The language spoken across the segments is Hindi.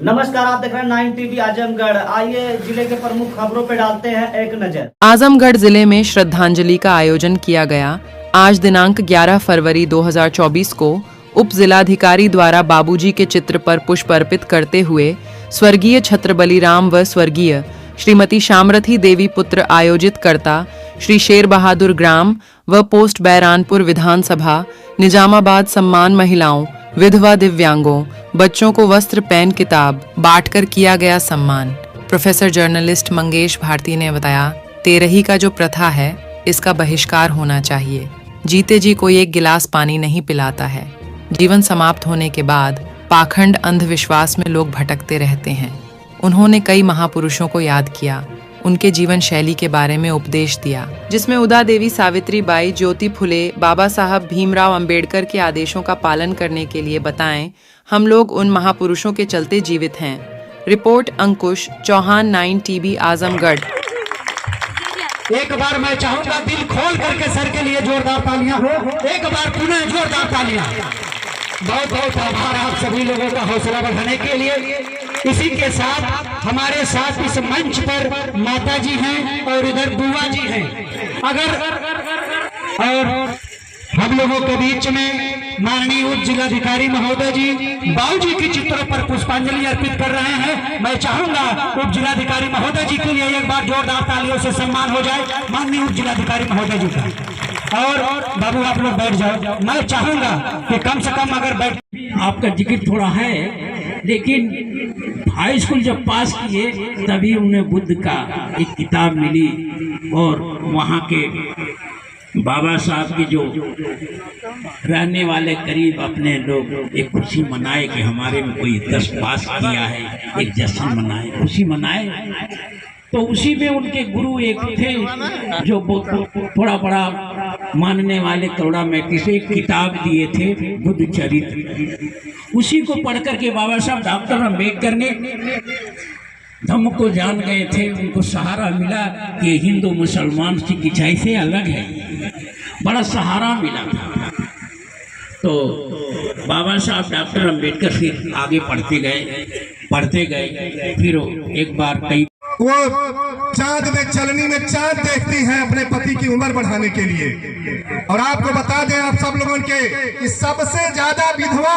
नमस्कार, आप देख रहे हैं 9 टीवी आजमगढ़। आइए जिले के प्रमुख खबरों पे डालते हैं एक नजर। आजमगढ़ जिले में श्रद्धांजलि का आयोजन किया गया। आज दिनांक 11 फरवरी 2024 को उप जिलाधिकारी द्वारा बाबूजी के चित्र पर पुष्प अर्पित करते हुए स्वर्गीय छत्रबली राम व स्वर्गीय श्रीमती शामरथी देवी पुत्र आयोजित करता श्री शेर बहादुर ग्राम व पोस्ट बैरानपुर विधानसभा निजामाबाद सम्मान महिलाओं, विधवा, दिव्यांगों, बच्चों को वस्त्र, पेन, किताब बांटकर किया गया सम्मान। प्रोफेसर जर्नलिस्ट मंगेश भारती ने बताया, तेरही का जो प्रथा है इसका बहिष्कार होना चाहिए। जीते जी कोई एक गिलास पानी नहीं पिलाता है। जीवन समाप्त होने के बाद पाखंड अंधविश्वास में लोग भटकते रहते हैं। उन्होंने कई महापुरुषों को याद किया, उनके जीवन शैली के बारे में उपदेश दिया, जिसमें उदा देवी, सावित्री बाई, ज्योति फुले, बाबा साहब भीमराव अंबेडकर के आदेशों का पालन करने के लिए बताएं। हम लोग उन महापुरुषों के चलते जीवित हैं। रिपोर्ट अंकुश चौहान, 9 टीवी आजमगढ़। एक बार मैं चाहूंगा दिल खोल करके सर के लिए जोरदार तालियां हो। एक बार पुनः जोरदार तालियां। बहुत बहुत आभार आप सभी लोगों का हौसला बढ़ाने के लिए। इसी के साथ हमारे साथ इस मंच पर माता जी हैं और इधर बुआ जी हैं। और हम लोगों के बीच में माननीय उप जिलाधिकारी महोदय जी बाबूजी के चित्रों पर पुष्पांजलि अर्पित कर रहे हैं। मैं चाहूंगा उप जिलाधिकारी महोदय जी के लिए एक बार जोरदार तालियों से सम्मान हो जाए। माननीय उप जिलाधिकारी महोदय जी का। और बाबू आप लोग बैठ जाओ। मैं चाहूंगा कि कम से कम अगर बैठ, आपका जिक्र थोड़ा है, लेकिन हाई स्कूल जब पास किए तभी उन्हें बुद्ध का एक किताब मिली और वहाँ के बाबा साहब की जो रहने वाले करीब अपने लोग एक खुशी मनाए कि हमारे में कोई 10 पास किया है, एक जश्न मनाए, खुशी मनाए। तो उसी में उनके गुरु एक थे जो थोड़ा बड़ा मानने वाले करुणा मैती से एक किताब दिए थे, बुद्ध चरित्र। उसी को पढ़ करके बाबा साहब डॉक्टर अम्बेडकर ने धम्म को जान गए थे। उनको सहारा मिला कि हिंदू मुसलमान सिख ईसाई से अलग है, बड़ा सहारा मिला था। तो बाबा साहब डॉक्टर अम्बेडकर फिर आगे पढ़ते गए। फिर एक बार कई वो चांद में चलनी में चांद देखती हैं अपने पति की उम्र बढ़ाने के लिए। और आपको बता दें आप सब लोगों के कि सबसे ज्यादा विधवा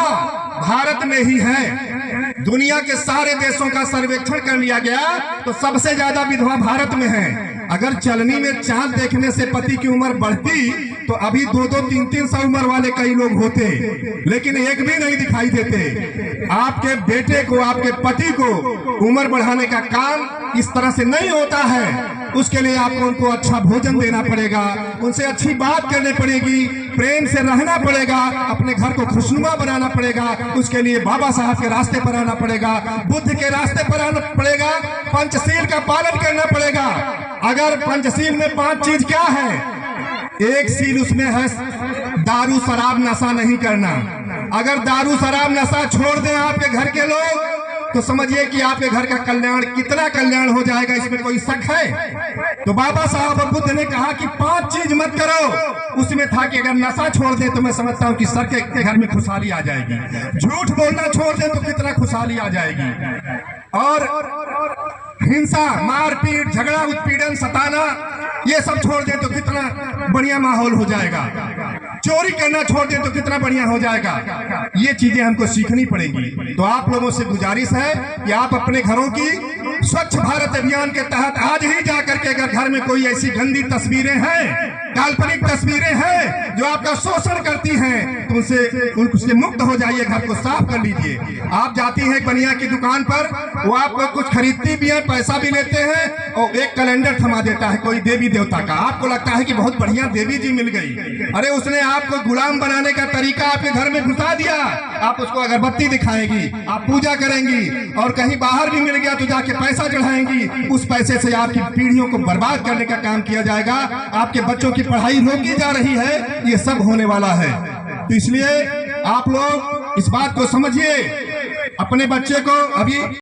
भारत में ही है। दुनिया के सारे देशों का सर्वेक्षण कर लिया गया तो सबसे ज्यादा विधवा भारत में है। अगर चलनी में चांद देखने से पति की उम्र बढ़ती तो अभी 2-2, 3-3 सौ उम्र वाले कई लोग होते, लेकिन एक भी नहीं दिखाई देते। आपके बेटे को, आपके पति को उम्र बढ़ाने का काम इस तरह से नहीं होता है। उसके लिए आपको उनको अच्छा भोजन देना पड़ेगा, उनसे अच्छी बात करनी पड़ेगी, प्रेम से रहना पड़ेगा, अपने घर को खुशनुमा बनाना पड़ेगा। उसके लिए बाबा साहब के रास्ते पर आना पड़ेगा, बुद्ध के रास्ते पर आना पड़ेगा, पंचशील का पालन करना पड़ेगा। अगर पंचशील में 5 चीज क्या है? एक सील उसमें है दारू शराब नशा नहीं करना। अगर दारू शराब नशा छोड़ दें आपके घर के लोग तो समझिए कि आपके घर का कल्याण, कितना कल्याण हो जाएगा, इसमें कोई शक है? तो बाबा साहब और बुद्ध ने कहा कि 5 चीज मत करो। उसमें था कि अगर नशा छोड़ दे तो मैं समझता हूं कि सर के घर में खुशहाली आ जाएगी। झूठ बोलना छोड़ दे तो कितना खुशहाली आ जाएगी। और हिंसा, मारपीट, झगड़ा, उत्पीड़न, सताना, ये सब छोड़ दे तो कितना बढ़िया माहौल हो जाएगा। चोरी करना छोड़ दे तो कितना बढ़िया हो जाएगा। ये चीजें हमको सीखनी पड़ेंगी। तो आप लोगों से गुजारिश है कि आप अपने घरों की स्वच्छ भारत अभियान के तहत आज ही जाकर के अगर घर में कोई ऐसी गंदी तस्वीरें हैं, काल्पनिक तस्वीरें हैं जो आपका शोषण करती हैं, तो उनसे मुक्त हो जाइए, घर को साफ कर लीजिए। आप जाती हैं बनिया की दुकान पर, वो आपको कुछ खरीदती भी है, पैसा भी लेते हैं और एक कैलेंडर थमा देता है कोई देवी देवता का। आपको लगता है कि बहुत बढ़िया देवी जी मिल गई। अरे उसने आपको गुलाम बनाने का तरीका आपके घर में घुसा दिया। आप उसको अगरबत्ती दिखाएंगी, आप पूजा करेंगी, और कहीं बाहर भी मिल गया तो जाके पैसा चढ़ाएंगी। उस पैसे से आपकी पीढ़ियों को बर्बाद करने का काम किया जाएगा। आपके बच्चों की पढ़ाई रोकी जा रही है, ये सब होने वाला है। तो इसलिए आप लोग इस बात को समझिए, अपने बच्चे को अभी